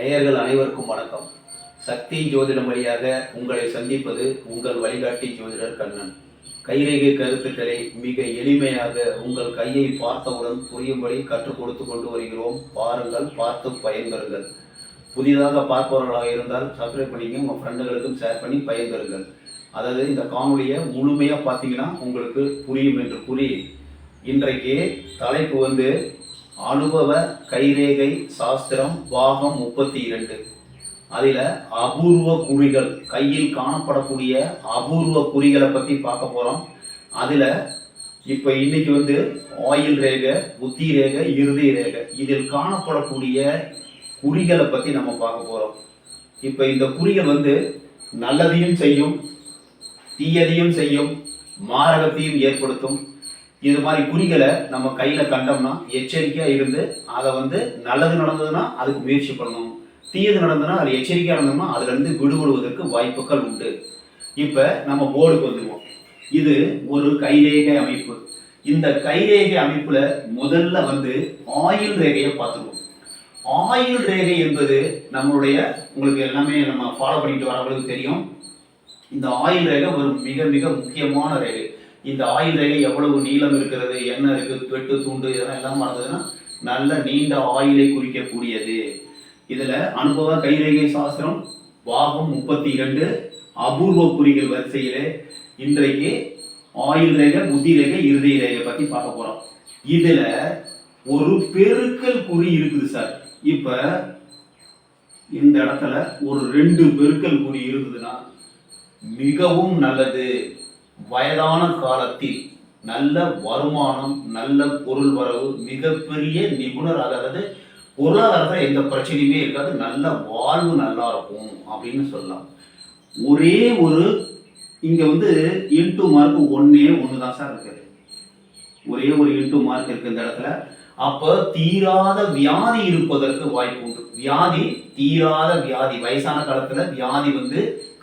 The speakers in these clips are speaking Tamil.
நேயர்கள் அனைவருக்கும் வணக்கம். சக்தி ஜோதிடம் வழியாக உங்களை சந்திப்பது உங்கள் வழிகாட்டி ஜோதிடர் கண்ணன். கைரேகை கருத்துக்களை மிக எளிமையாக உங்கள் கையை பார்த்தவுடன் புரியும்படி கற்றுக் கொடுத்து கொண்டு வருகிறோம். பாருங்கள், பார்த்து பயன்பெறுங்கள். புதிதாக பார்ப்பவர்களாக இருந்தால் சப்ஸ்கிரைப் பண்ணிங்க, உங்கள் ஃப்ரெண்டுகளுக்கும் ஷேர் பண்ணி பயன்பெறுங்கள். அதாவது இந்த காணொலியை முழுமையாக பார்த்தீங்கன்னா உங்களுக்கு புரியும் என்று கூறி, இன்றைக்கு தலைப்பு அனுபவ கைரேகை சாஸ்திரம் பாகம் 32. அதில் அபூர்வ குறிகள், கையில் காணப்படக்கூடிய அபூர்வ குறிகளை பற்றி பார்க்க போகிறோம். அதில் இப்போ இன்னைக்கு ஆயில் ரேகை, புத்தி ரேகை, இறுதி ரேகை, இதில் காணப்படக்கூடிய குறிகளை பற்றி நம்ம பார்க்க போகிறோம். இப்போ இந்த குறிகள் நல்லதையும் செய்யும், தீயதையும் செய்யும், மாரகத்தையும் ஏற்படுத்தும். இது மாதிரி குறிகளை நம்ம கையில் கண்டோம்னா எச்சரிக்கையாக இருந்து அதை நல்லது நடந்ததுன்னா அதுக்கு முயற்சி பண்ணணும், தீயது நடந்ததுன்னா அது எச்சரிக்கையாக இருந்தோம்னா அதுலேருந்து விடுபடுவதற்கு வாய்ப்புகள் உண்டு. இப்போ நம்ம போர்டுக்கு வந்துடுவோம். இது ஒரு கைரேகை அமைப்பு. இந்த கைரேகை அமைப்பில் முதல்ல ஆயில் ரேகையை பார்த்துருவோம். ஆயில் ரேகை என்பது நம்மளுடைய, உங்களுக்கு எல்லாமே நம்ம ஃபாலோ பண்ணிட்டு வரவங்களுக்கு தெரியும், இந்த ஆயில் ரேகை ஒரு மிக மிக முக்கியமான ரேகை. இந்த ஆயில் ரேகை எவ்வளவு நீளம் இருக்கிறது, என்ன இருக்குது, வெட்டு துண்டு, இதெல்லாம் எல்லாம் பார்த்ததுன்னா நல்ல நீண்ட ஆயிலை குறிக்கக்கூடியது. இதில் அனுபவ கைரேகை சாஸ்திரம் பாகம் 32 அபூர்வ குறிகள் வரிசையில் இன்றைக்கு ஆயில் ரேகை, புத்தி ரேகை, இறுதி ரேகை பற்றி பார்க்க போகிறோம். இதில் ஒரு பெருக்கல் குறி இருக்குது சார். இப்போ இந்த இடத்துல ஒரு 2 பெருக்கல் குறி இருக்குதுன்னா மிகவும் நல்லது. வயதான காலத்தில் நல்ல வருமானம், நல்ல பொருள் வரவு, மிகப்பெரிய நிபுணர், அதாவது பொருளாதாரத்தில் எந்த பிரச்சனையுமே இருக்காது, நல்ல வாழ்வு நல்லா இருக்கும் அப்படின்னு சொல்லலாம். ஒரே ஒரு இங்க இன்டூ மார்க் ஒன்னே தான் சார் இருக்குது. ஒரே ஒரு இன்டூ மார்க் இருக்கு இந்த இடத்துல. அப்ப தீராத வியாதி இருப்பதற்கு வாய்ப்பு உண்டு. வியாதி, தீராத வியாதி, வயசான காலத்துல வியாதி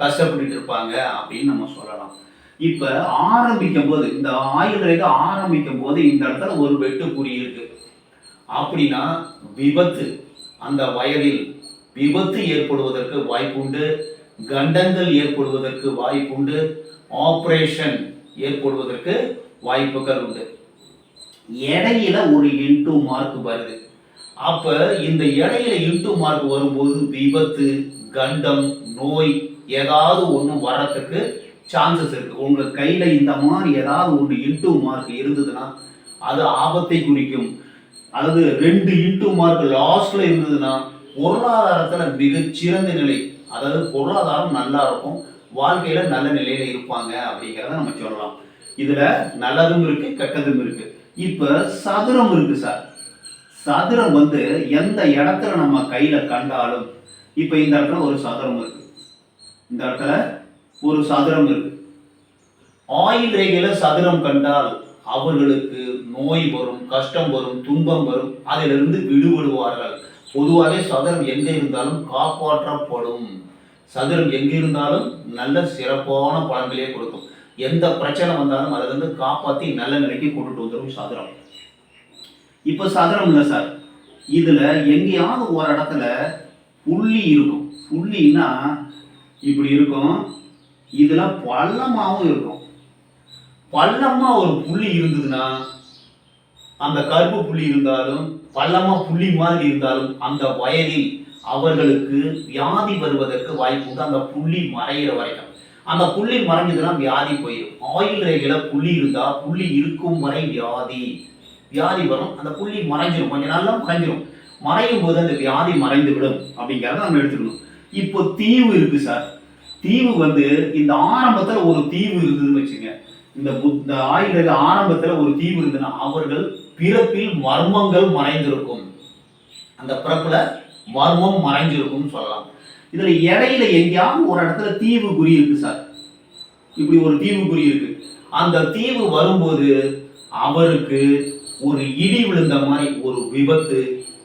கஷ்டப்பட்டு இருப்பாங்க அப்படின்னு நம்ம சொல்லலாம். இப்ப ஆரம்பிக்கும் போது, இந்த ஆயுள் ரேகை ஆரம்பிக்கும் போது இந்த இடத்துல ஒரு வெட்டுக்குறி இருக்கு. அப்படின்னா விபத்து, அந்த வயதில் விபத்து ஏற்படுவதற்கு வாய்ப்புண்டு, கண்டங்கள் ஏற்படுவதற்கு வாய்ப்புண்டு, ஆபரேஷன் ஏற்படுவதற்கு வாய்ப்புகள் உண்டு. இடையில ஒரு இன்டூ மார்க் வருது. அப்ப இந்த இடையில இன்டூ மார்க் வரும்போது விபத்து, கண்டம், நோய் ஏதாவது ஒண்ணு வர்றதுக்கு சான்சஸ் இருக்கு. உங்க கையில இந்த மாதிரி ஏதாவது ஒன்று இன்டூ மார்க் இருந்ததுன்னா அது ஆபத்தை குறிக்கும். அல்லது 2 இன்டூ மார்க் லாஸ்ட்ல இருந்ததுன்னா பொருளாதாரத்துல மிகச்சிறந்த நிலை, அதாவது பொருளாதாரம் நல்லா இருக்கும், வாழ்க்கையில நல்ல நிலையில இருப்பாங்க அப்படிங்கிறத நம்ம சொல்லலாம். இதுல நல்லதும் இருக்கு, கெட்டதும் இருக்கு. இப்ப சதுரம் இருக்கு சார். சதுரம் எந்த இடத்துல நம்ம கையில கண்டாலும், இப்ப இந்த இடத்துல ஒரு சதுரம் இருக்கு, இந்த இடத்துல ஒரு சதுரம் இருக்கு. ஆயில் ரேகையில சதுரம் கண்டால் அவர்களுக்கு நோய் வரும், கஷ்டம் வரும், துன்பம் வரும், அதிலிருந்து விடுபடுவார்கள். பொதுவாகவே சதுரம் எங்க இருந்தாலும் காப்பாற்றப்படும். சதுரம் எங்க இருந்தாலும் நல்ல சிறப்பான பலன்களே கொடுக்கும். எந்த பிரச்சனை வந்தாலும் அதை காப்பாற்றி நல்ல நிலைக்கு கொண்டுட்டு வந்துடும் சதுரம். இப்ப சதுரம் இல்லை சார். இதுல எங்கேயாவது ஒரு இடத்துல புள்ளி இருக்கும். புள்ளின்னா இப்படி இருக்கும், இதுல பள்ளமாவும் இருக்கும். பள்ளமா ஒரு புள்ளி இருந்ததுன்னா, அந்த கருப்பு புள்ளி இருந்தாலும் பள்ளமா புள்ளி மாதிரி இருந்தாலும் அந்த வயதில் அவர்களுக்கு வியாதி வருவதற்கு வாய்ப்பு உண்டு. அந்த புள்ளி மறைகிற வரைக்கும், அந்த புள்ளி மறைஞ்சதுன்னா வியாதி போயிடும். ஆயில் ரேகையில புள்ளி இருந்தா புள்ளி இருக்கும் வரை வியாதி வரும். அந்த புள்ளி மறைஞ்சிடும், கொஞ்சம் நல்லா மறைஞ்சிடும். மறையும் போது அந்த வியாதி மறைந்து விடும் அப்படிங்கிறத நம்ம எடுத்துக்கணும். இப்போ தீவு இருக்கு சார். தீவு இந்த ஆரம்பத்துல ஒரு தீவு இருந்ததுன்னு வச்சுங்க. இந்த ஆயுள் ரேகை ஆரம்பத்துல ஒரு தீவு இருந்ததுன்னா அவர்கள் பிறப்பில் மர்மங்கள் மறைந்திருக்கும். அந்த பிறப்புல மர்மம் மறைஞ்சிருக்கும் சொல்லலாம். இதுல இடையில எங்கேயாவது ஒரு இடத்துல தீவு குறி இருக்கு சார். இப்படி ஒரு தீவு குறி இருக்கு. அந்த தீவு வரும்போது அவருக்கு ஒரு இடி விழுந்த மாதிரி ஒரு விபத்து,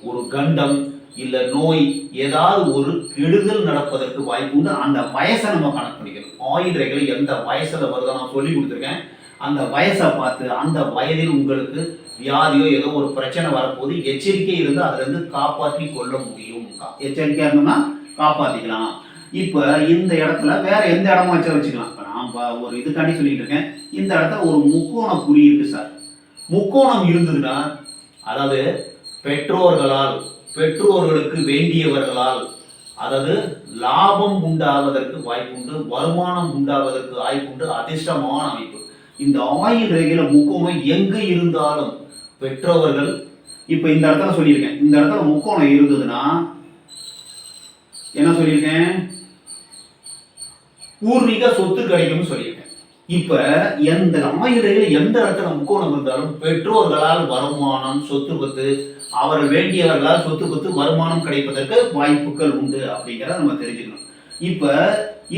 ஒரு கண்டம், இல்ல நோய், ஏதாவது ஒரு கெடுதல் நடப்பதற்கு வாய்ப்பு உண்டு. அந்த வயசை நம்ம கணக்கு பண்ணிக்கணும். ஆயில் ரேகையில எந்த வயசுல வருதோ நான் சொல்லி கொடுத்துருக்கேன். அந்த வயசை பார்த்து அந்த வயதில் உங்களுக்கு வியாதியோ ஏதோ ஒரு பிரச்சனை வரப்போது எச்சரிக்கை இருந்து அதுல இருந்து காப்பாற்றி கொள்ள முடியும். எச்சரிக்கையா இருந்தோம்னா காப்பாத்திக்கலாம். இப்ப இந்த இடத்துல வேற எந்த இடமா வச்சுக்கலாம். இப்ப நான் ஒரு இதுக்காண்டி சொல்லிட்டு இருக்கேன். இந்த இடத்துல ஒரு முக்கோண குறி இருக்கு சார். முக்கோணம் இருந்ததுன்னா அதாவது பெற்றோர்களுக்கு வேண்டியவர்களால் அதாவது லாபம் உண்டாவதற்கு வாய்ப்புண்டு, வருமானம் உண்டாவதற்கு வாய்ப்புண்டு, அதிர்ஷ்டமான அமைப்பு. இந்த ஆயுள் ரேகையில முக்கோணம் எங்க இருந்தாலும் பெற்றோர்கள் இப்ப இந்த இடத்துல சொல்லியிருக்கேன். இந்த இடத்துல முக்கோணம் இருந்ததுன்னா என்ன சொல்லியிருக்கேன், பூர்வீக சொத்து கிடைக்கும்னு சொல்லியிருக்கேன். இப்ப எந்த ஆயுளையில எந்த இடத்துல முக்கோணம் இருந்தாலும் பெற்றோர்களால் வருமானம், சொத்து பத்து, அவர்கள் வேண்டியவர்களால் சொத்து பத்து, வருமானம் கிடைப்பதற்கு வாய்ப்புகள் உண்டு அப்படிங்கிறத நம்ம தெரிஞ்சுக்கணும். இப்ப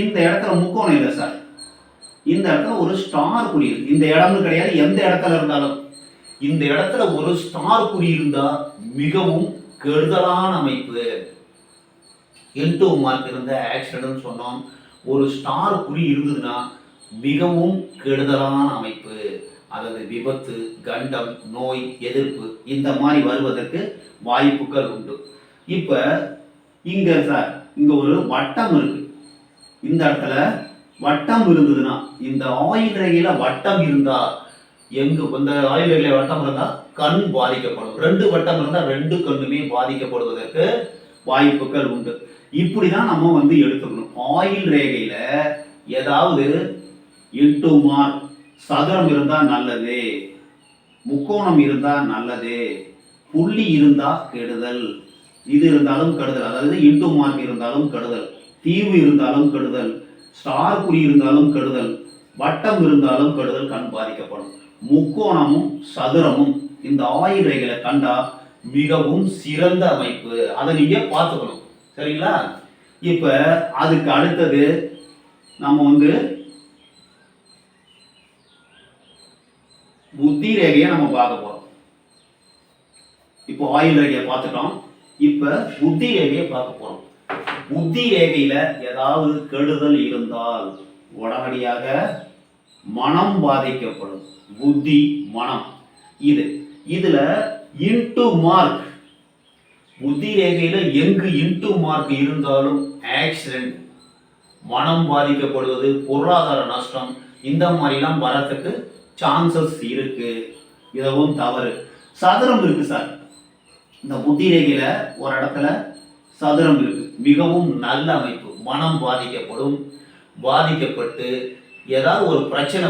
இந்த இடத்துல முக்கோணம் இல்லை சார். இந்த இடத்துல ஒரு ஸ்டார் குறி இருக்கு. இந்த இடம்னு கிடையாது, எந்த இடத்துல இருந்தாலும் இந்த இடத்துல ஒரு ஸ்டார் குறி இருந்தா மிகவும் கெடுதலான அமைப்பு. N2 மார்க் இருந்த ஆக்சிடென்ட் சொன்னோம். ஒரு ஸ்டார் குறி இருந்ததுன்னா மிகவும் கெடுதலான அமைப்பு. அதாவது விபத்து, கண்டம், நோய் எதிர்ப்பு இந்த மாதிரி வருவதற்கு வாய்ப்புகள் உண்டு. இப்ப இங்க சார் இங்க ஒரு வட்டம் இருக்கு. இந்த இடத்துல வட்டம் இருந்ததுன்னா இந்த ஆயுள் ரேகையில வட்டம் இருந்தா எங்க இந்த ஆயுள் ரேகையில வட்டம் இருந்தா கண் பாதிக்கப்படும். 2 வட்டம் இருந்தா 2 கண்ணுமே பாதிக்கப்படுவதற்கு வாய்ப்புகள் உண்டு. இப்படிதான் நம்ம எடுத்துக்கணும். ஆயுள் ரேகையில ஏதாவது N2 மார்க் சதுரம் இருந்தா நல்லது, முக்கோணம் இருந்தா நல்லது, புள்ளி இருந்தா கெடுதல். இது இருந்தாலும் கெடுதல். அதாவது N2 மார்க் இருந்தாலும் கெடுதல், தீவு இருந்தாலும் கெடுதல், ஸ்டார் குறி இருந்தாலும் கெடுதல், வட்டம் இருந்தாலும் கெடுதல், கண் பாதிக்கப்படும். முக்கோணமும் சதுரமும் இந்த ஆயுள் ரேகையில கண்டா மிகவும் சிறந்த அமைப்பு. அதை நீங்க பார்த்துக்கணும். சரிங்களா? இப்ப அதுக்கு அடுத்தது நம்ம புத்தி ரேகையை நம்ம பார்க்க போறோம். இப்போ ஆயுள் ரேகையை பார்த்துட்டோம். இப்ப புத்தி ரேகையை பார்க்க போறோம். புத்தி ரேகையில ஏதாவது கெடுதல் இருந்தால் உடனடியாக மனம் பாதிக்கப்படும். புத்தி, மனம். இதுல N2 மார்க் புத்தி ரேகையில எங்கு N2 மார்க் இருந்தாலும் ஆக்சிடென்ட், மனம் பாதிக்கப்படுவது, பொருளாதார நஷ்டம் இந்த மாதிரிலாம் வரத்துக்கு சான்சஸ் இருக்கு. இதுவும் தவறு. சதுரம் இருக்கு சார். இந்த புத்தி ரேகையில ஒரு இடத்துல சதுரம் இருக்கு. மிகவும் நல்ல அமைப்பு. மனம் பாதிக்கப்பட்டு ஏதாவது ஒரு பிரச்சனை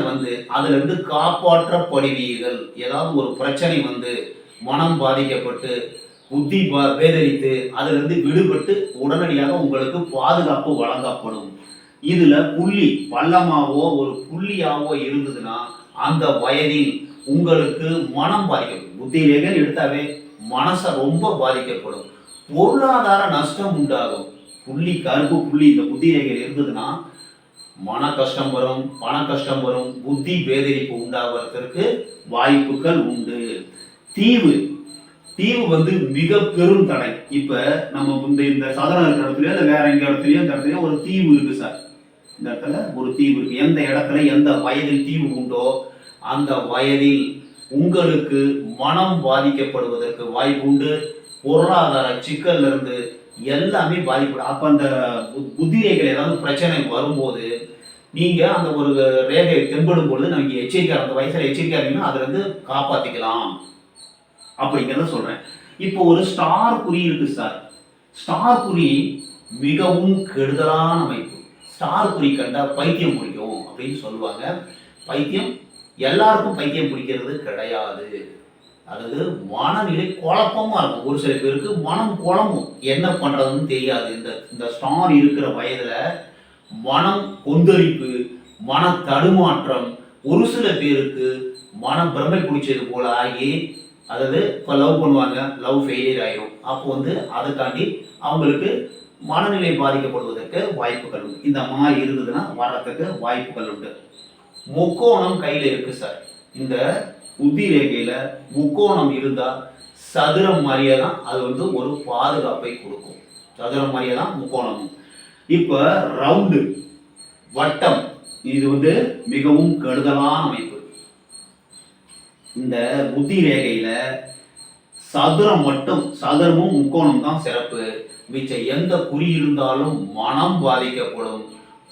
அதுல இருந்து காப்பாற்றப்படுவீர்கள். ஏதாவது ஒரு பிரச்சனை மனம் பாதிக்கப்பட்டு புத்தி பேதரித்து அதுல இருந்து விடுபட்டு உடனடியாக உங்களுக்கு பாதுகாப்பு வழங்கப்படும். இதுல புள்ளி பள்ளமாவோ ஒரு புள்ளியாவோ இருந்ததுன்னா அந்த வயதில் உங்களுக்கு மனம் பாதிக்கப்படும். புத்தி ரேகை எடுத்தாவே மனசை ரொம்ப பாதிக்கப்படும். பொருளாதார நஷ்டம் உண்டாகும். புள்ளி, கருப்பு புள்ளி இந்த புத்தி ரேகையில் இருந்ததுன்னா மன கஷ்டம் வரும், பண கஷ்டம் வரும், புத்தி பேதரிப்பு உண்டாவதற்கு வாய்ப்புகள் உண்டு. தீவு மிக பெரும் தடை. இப்ப நம்ம இந்த சதுரம் இருக்கிற இடத்துலயோ இல்ல வேற எங்க இடத்துலயோ இந்த இடத்துலயோ ஒரு தீவு இருக்கு சார். இந்த இடத்துல ஒரு தீவு இருக்கு. எந்த இடத்துல எந்த வயதில் தீவு உண்டோ அந்த வயதில் உங்களுக்கு மனம் பாதிக்கப்படுவதற்கு வாய்ப்பு உண்டு. பொருளாதார சிக்கல்ல இருந்து எல்லாமே பாதிக்கப்படும். அப்ப அந்த புத்தி ரேகையில் ஏதாவது பிரச்சனை வரும்போது நீங்க அந்த ஒரு ரேகை தென்படும் பொழுது நமக்கு எச்சரிக்கை, அந்த வயசுல எச்சரிக்கையா இருந்தீங்கன்னா அதுல இருந்து காப்பாத்திக்கலாம் அப்படிங்கிறத சொல்றேன். இப்போ ஒரு ஸ்டார் குறி இருக்கு சார். ஸ்டார் குறி மிகவும் கெடுதலான அமைப்பு. ஸ்டார் குறி கண்டா பைத்தியம் பிடிக்கும் அப்படின்னு சொல்லுவாங்க. பைத்தியம் எல்லாருக்கும் பைத்தியம் பிடிக்கிறது கிடையாது. அதாவது மனநிலை குழப்பமா இருக்கும். ஒரு சில பேருக்கு மனம் குழம்பும், என்ன பண்றதுன்னு தெரியாது. இந்த ஸ்டார் இருக்கிற வயதுல மனம் கொந்தளிப்பு, மன தடுமாற்றம், ஒரு சில பேருக்கு மனம் பிரமை பிடிச்சது போல ஆகி அதாவது இப்போ லவ் பண்ணுவாங்க, லவ் ஃபெயிலியர் ஆயிரும். அப்போ அதுக்காண்டி அவங்களுக்கு மனநிலை பாதிக்கப்படுவதற்கு வாய்ப்புகள் உண்டு. இந்த மாதிரி இருந்ததுன்னா வர்றதுக்கு வாய்ப்புகள் உண்டு. முக்கோணம் கையில் இருக்கு சார். இந்த புத்தி ரேகையில முக்கோணம் இருந்தா சதுரம் மாதிரியே தான் அது ஒரு பாதுகாப்பை கொடுக்கும். சதுரம் மாதிரியே தான் முக்கோணமும். இப்ப ரவுண்டு, வட்டம், இது மிகவும் கெடுதலான அமைப்பு. இந்த புத்தி ரேகையில சதுரம் மட்டும், சதுரமும் முக்கோணம் தான் சிறப்பு. மிச்ச எந்த குறி இருந்தாலும் மனம் பாதிக்கப்படும்,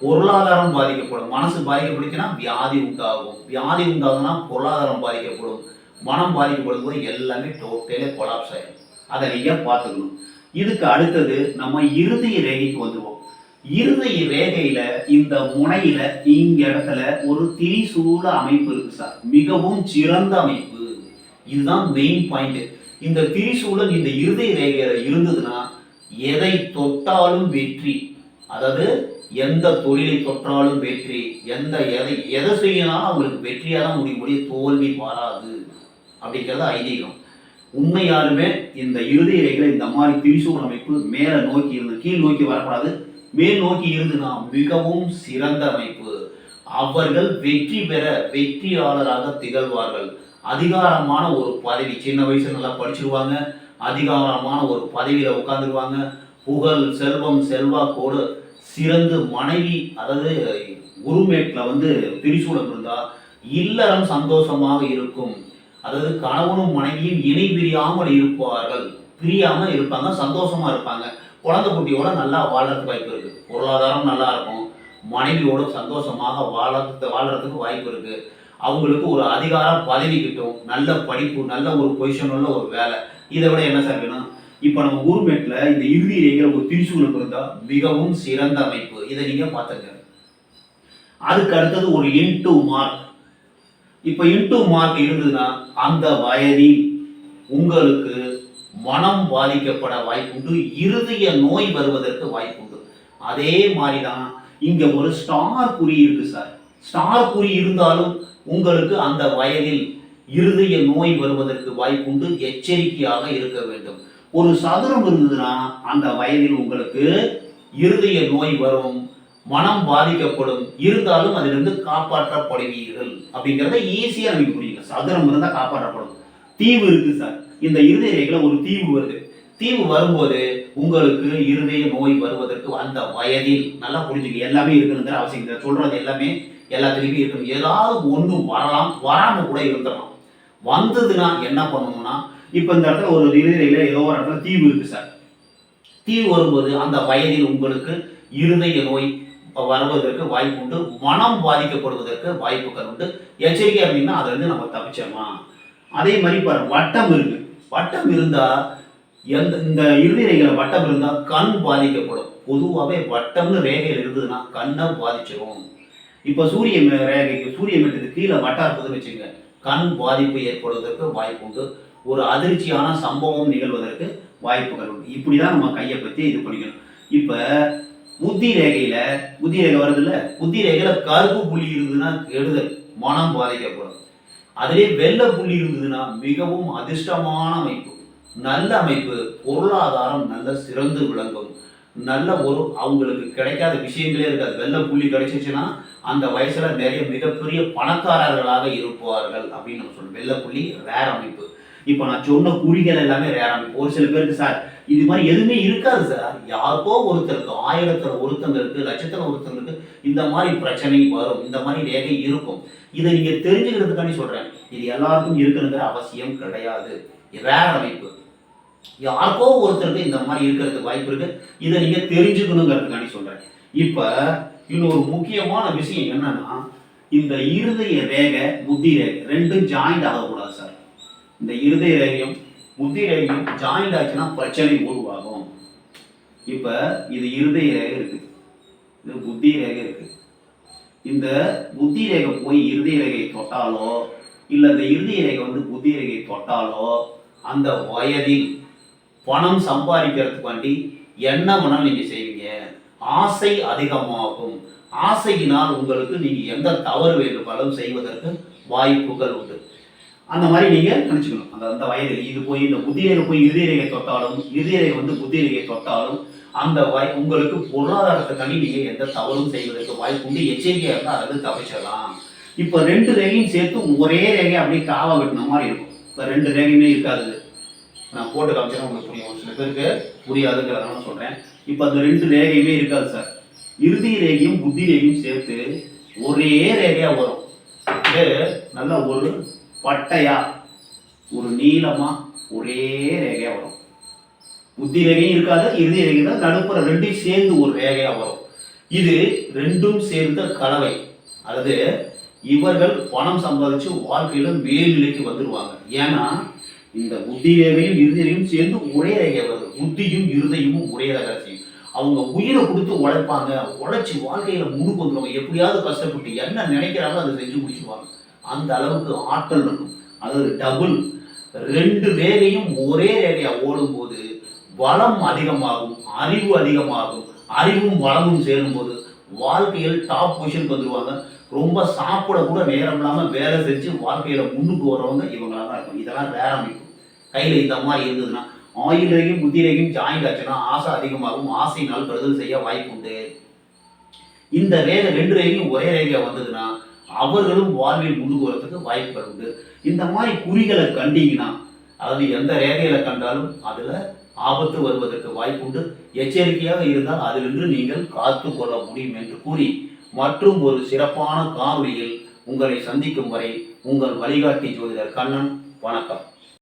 பொருளாதாரம் பாதிக்கப்படும். மனசு பாதிக்கப்படுச்சுன்னா வியாதி உண்டாகும், வியாதி உண்டாகுதுன்னா பொருளாதாரம் பாதிக்கப்படும், மனம் பாதிக்கப்படும் போது எல்லாமே டோட்டலே கொலாப்ஸ் ஆயிடும். அதை நீங்க பார்த்துக்கணும். இதுக்கு அடுத்தது நம்ம இருதய ரேகைக்கு வந்துடுவோம். இருதய ரேகையில இந்த முனையில இங்க இடத்துல ஒரு திரிசூல அமைப்பு இருக்கு சார், மிகவும் சிறந்த அமைப்பு. இதுதான் மெயின் பாயிண்ட். இந்த திரிசூலம் இந்த இருதய ரேகையில இருந்ததுன்னா எதை தொட்டாலும் வெற்றி. அதாவது எந்த தொழிலை தொட்டாலும் வெற்றி, எதை செய்யனாலும் அவங்களுக்கு வெற்றியாக தான் முடியும், தோல்வி வராது அப்படிங்கிறது ஐதீகம். உண்மையாலுமே இந்த இருதய ரேகையில இந்த மாதிரி திரிசூல அமைப்பு மேல நோக்கி இருந்து, கீழ் நோக்கி வரக்கூடாது, மேல் நோக்கி இருந்துனா மிகவும் சிறந்த அமைப்பு. அவர்கள் வெற்றி பெற வெற்றியாளராக திகழ்வார்கள். அதிகாரமான ஒரு பதவி, சின்ன வயசுல நல்லா படிச்சிருவாங்க, அதிகாரமான ஒரு பதவியில உட்கார்ந்துருவாங்க. புகழ், செல்வம், செல்வாக்கோடு சிறந்து மனைவி, அதாவது குருமேட்ல திரிசூலம் இருந்தா இல்லறம் சந்தோஷமாக இருக்கும். அதாவது கணவனும் மனைவியும் இணை பிரியாமல் இருப்பார்கள், பிரியாம இருப்பாங்க, சந்தோஷமா இருப்பாங்க. குழந்தை குட்டியோட நல்லா வாழ்றதுக்கு வாய்ப்பு இருக்கு. பொருளாதாரம் நல்லா இருக்கும், மனைவியோட சந்தோஷமாக வாழ்றதுக்கு வாய்ப்பு இருக்கு. அவங்களுக்கு ஒரு அதிகார பதவி கிட்டும், நல்ல படிப்பு, நல்ல ஒரு பொசிஷன் உள்ள ஒரு வேலை. இதை விட என்ன சார் வேணும்? இப்ப நம்ம குருமேட்ல இந்த இறுதி ரேகையில ஒரு திரிசூலம் இருந்தா மிகவும் சிறந்த அமைப்பு. இதை நீங்க பாத்துங்க. அதுக்கு அடுத்தது ஒரு இன்டூ மார்க். இப்ப இன்டூ மார்க் இருந்ததுன்னா அந்த வயதில் உங்களுக்கு மனம் பாதிக்கப்பட வாய்ப்புண்டு, இருதய நோய் வருவதற்கு வாய்ப்புண்டு. அதே மாதிரிதான் இங்க ஒரு ஸ்டார் குறி இருக்கு சார். ஸ்டார் குறி இருந்தாலும் உங்களுக்கு அந்த வயதில் இருதய நோய் வருவதற்கு வாய்ப்புண்டு, எச்சரிக்கையாக இருக்க வேண்டும். ஒரு சதுரம் இருந்ததுன்னா அந்த வயதில் உங்களுக்கு இருதய நோய் வரும், மனம் பாதிக்கப்படும், இருந்தாலும் அதிலிருந்து காப்பாற்றப்படுவீர்கள் அப்படிங்கிறத ஈஸியா நமக்கு புரியுங்க. சதுரம் இருந்தா காப்பாற்றப்படும். தீவு இருக்கு சார், இந்த இருதய ரேகையில ஒரு தீவு வருது. தீவு வரும்போது உங்களுக்கு இருதய நோய் வருவதற்கு அந்த வயதில், நல்லா புரிஞ்சுக்க, எல்லாமே இருக்குங்கிற அவசியம் இல்லை, சொல்றது எல்லாமே எல்லாத்துலேயுமே இருக்கணும். ஏதாவது ஒன்று வரலாம், வராம கூட இருந்துடலாம். வந்ததுன்னா என்ன பண்ணணும்னா, இப்ப இந்த இடத்துல ஒரு இருதய ரேகையில ஏதோ ஒரு இடத்துல தீவு இருக்கு சார். தீவு வரும்போது அந்த வயதில் உங்களுக்கு இருதய நோய் வருவதற்கு வாய்ப்பு உண்டு, மனம் பாதிக்கப்படுவதற்கு வாய்ப்புகள் உண்டு. எச்சரிக்கையா இருந்தீங்கன்னா அதுல இருந்து நம்ம தப்பிச்சிடலாம். அதே மாதிரி பாருங்க, வட்டம் இருக்கு. வட்டம் இருந்தா இந்த இருதய ரேகையில வட்டம் இருந்தா கண் பாதிக்கப்படும். பொதுவாகவே வட்டம்னு ரேகையில் இருந்ததுன்னா கண்ணை பாதிச்சிடும். இப்ப சூரிய ரேகைக்கு, சூரிய மேட்டுக்கு கீழே வட்டம் இருக்குதுன்னு வச்சுங்க, கண் பாதிப்பு ஏற்படுவதற்கு வாய்ப்பு உண்டு, ஒரு அதிர்ச்சியான சம்பவம் நிகழ்வதற்கு வாய்ப்புகள் உண்டு. இப்படிதான் நம்ம கையை பத்தி இது பண்ணிக்கணும். இப்ப புத்தி ரேகையில, புத்தி ரேகை வருது இல்ல, புத்தி ரேகையில கருப்பு புள்ளி இருந்ததுன்னா கெடுதல், மனம் பாதிக்கப்படும். அதிலே வெள்ளை புள்ளி இருந்ததுன்னா மிகவும் அதிர்ஷ்டமான அமைப்பு, நல்ல அமைப்பு, பொருளாதாரம் நல்ல சிறந்து விளங்கும், நல்ல ஒரு அவங்களுக்கு கிடைக்காத விஷயங்களே இருக்காது. வெள்ளை புள்ளி கிடைச்சிச்சுன்னா அந்த வயசுல நிறைய மிகப்பெரிய பணக்காரர்களாக இருப்பார்கள் அப்படின்னு நம்ம சொல்லுவோம். வெள்ளை புள்ளி ரேர் அமைப்பு. இப்போ நான் சொன்ன குறிகள் எல்லாமே ரேர் அமைப்பு. ஒரு சில பேருக்கு சார் இது மாதிரி எதுவுமே இருக்காது சார், யாருக்கோ ஒருத்தருக்கு, ஆயிரத்துல ஒருத்தங்களுக்கு, லட்சத்துல ஒருத்தங்களுக்கு இந்த மாதிரி பிரச்சனை வரும், இந்த மாதிரி ரேகை இருக்கும். இதை நீங்க தெரிஞ்சுக்கிறதுக்காண்டி சொல்றேன். இது எல்லாருக்கும் இருக்குங்கிற அவசியம் கிடையாது. ரேர் அமைப்பு, யாருக்கோ ஒருத்தருக்கு இந்த மாதிரி இருக்கிறதுக்கு வாய்ப்பு இருக்கு. இதை நீங்க தெரிஞ்சுக்கணுங்கிறதுக்காண்டி சொல்றேன். இப்ப இன்னொரு முக்கியமான விஷயம் என்னன்னா, இந்த இருதய ரேகை, புத்தி ரேகை ரெண்டும் ஜாயிண்ட் ஆகக்கூடாது சார். இந்த இருதய ரேகையும் புத்தி ரேகையும் ஜாயிண்ட் ஆச்சுன்னா பிரச்சனை உருவாகும். இப்ப இது இருதய ரேகை இருக்கு, இது புத்தி ரேகை இருக்கு. இந்த புத்தி ரேகை போய் இருதய ரேகையை தொட்டாலோ, இல்ல இந்த இருதய ரேகை புத்தி ரேகையை தொட்டாலோ, அந்த வயதில் பணம் சம்பாதிக்கிறதுக்காண்டி என்ன வேணாலும் நீங்க செய்வீங்க, ஆசை அதிகமாகும். ஆசையினால் உங்களுக்கு நீங்க எந்த தவறு வேண்டுமானாலும் செய்வதற்கு வாய்ப்புகள் உண்டு. அந்த மாதிரி நீங்க நினைச்சுக்கணும். அந்த வயதில் இது போய் இந்த புத்தி ரேகை போய் இருதய ரேகை தொட்டாலும், இருதய ரேகை புத்தி ரேகை தொட்டாலும் அந்த உங்களுக்கு பொருளாதாரத்துக்காண்டி நீங்க எந்த தவறும் செய்வதற்கு வாய்ப்பு உண்டு. எச்சரிக்கையா இருந்தால் அதை தவிச்சிடலாம். இப்ப ரெண்டு ரேகையும் சேர்த்து ஒரே ரேகை அப்படியே காவா வெட்டின மாதிரி இருக்கும். இப்ப ரெண்டு ரேகையுமே இருக்காது. நான் போட்டு காமிச்சேன்னா உங்களுக்கு புரியும், ஒரு சில பேருக்கு புரியாதுங்கிறதுனால சொல்றேன். இப்ப அந்த ரெண்டு ரேகையுமே இருக்காது சார். இருதய ரேகையும் புத்தி ரேகையும் சேர்த்து ஒரே ரேகையா வரும். நல்லா ஒரு பட்டையா ஒரு நீளமா ஒரே ரேகையா வரும். புத்தி ரேகையும் இருக்காது, இறுதி ரேகை தான், நடுப்புற ரெண்டும் சேர்ந்து ஒரு ரேகையா வரும். இது ரெண்டும் சேர்ந்த கலவை. அதாவது இவர்கள் பணம் சம்பாதிச்சு வாழ்க்கையில மேல்நிலைக்கு வந்துடுவாங்க. ஏன்னா இந்த புத்தி ரேகையும் இறுதி ரேகையும் சேர்ந்து ஒரே ரேகை வருது. புத்தியும் இருதயமும் ஒரே ரேகை செய்யும். அவங்க உயிரை கொடுத்து உழைப்பாங்க, உழைச்சி வாழ்க்கையில முன்னுக்கு வந்துடுவாங்க. எப்படியாவது கஷ்டப்பட்டு என்ன நினைக்கிறாங்களோ அதை செஞ்சு முடிச்சுடுவாங்க. அந்த அளவுக்கு ஆற்றல் இருக்கும். அதாவது டபுள் ரெண்டு ரேகையும் ஒரே ரேகையா ஓடும்போது வளம் அதிகமாகும், அறிவு அதிகமாகும். அறிவும் வளமும் சேரும்போது வாழ்க்கையில் டாப் பொசிஷனுக்கு வந்துடுவாங்க. ரொம்ப சாப்பிட கூட நேரம் இல்லாம வேலை செஞ்சு வாழ்க்கையில முன்னுக்கு வரவங்க இவங்களா தான் இருக்கும். இதெல்லாம் வேற அமைப்பு. கையில இந்த மாதிரி இருந்ததுன்னா ஆயுள் ரேகையும் புத்தி ரேகையும் ஜாயிண்ட் ஆச்சுன்னா ஆசை அதிகமாகும், ஆசையினால் கருதல் செய்ய வாய்ப்பு உண்டு. இந்த ரேகை ரெண்டு ரேகையும் ஒரே ரேகையா வந்ததுன்னா அவர்களும் வாழ்வில் முன்னுக்கு வரத்துக்கு வாய்ப்புகள் உண்டு. இந்த மாதிரி குறிகளை கண்டீங்கன்னா, அதாவது எந்த ரேகையில கண்டாலும் அதுல ஆபத்து வருவதற்கு வாய்ப்புண்டு. எச்சரிக்கையாக இருந்தால் அதிலிருந்து நீங்கள் காத்து கொள்ள முடியும் என்று கூறி மற்றும் ஒரு சிறப்பான காணொளியில் உங்களை சந்திக்கும் வரை உங்கள் வழிகாட்டி ஜோதிடர் கண்ணன். வணக்கம்.